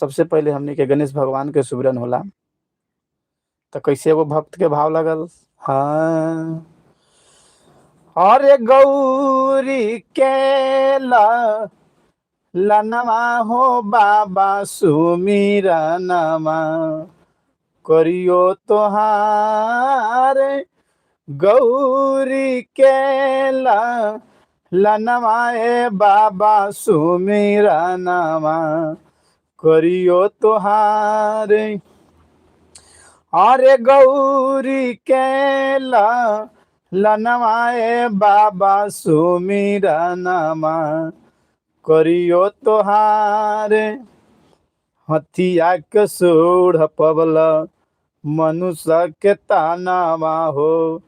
सबसे पहिले हमनी के गणेश भगवान के सुमिरन होला। तो कैसे एगो भक्त के भाव लगल। हाँ, अरे गौरी के लनमा हो बाबा सुमिरनमा करियो तोहार। गौरी के लनमा ए बाबा सुमिरनमा करियो तोहार। अरे गौरी के लनमा ए बाबा सुमिरनमा करियो तोहार। हथिया के सूढ़ पबल मनुष्य के तानावा हो,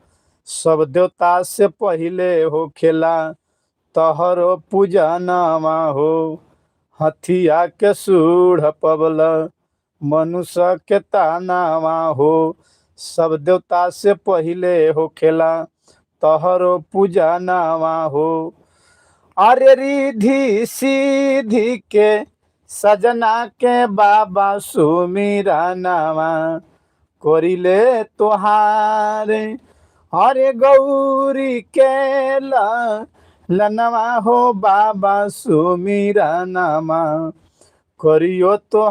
सब देवता से पहिले हो खेला तहरो पूजनवा हो। हथिया के सूढ़ पबल मनुष्य के तानावा हो, सब देवता से पहिले हो खेला तहरो पूजनवा हो। अरे रिधि सीधी के सजना के बाबा सुमिरनमा करिले तोहारे। अरे गौरी के लनवा हो बाबा सुमिरनमा करियो तो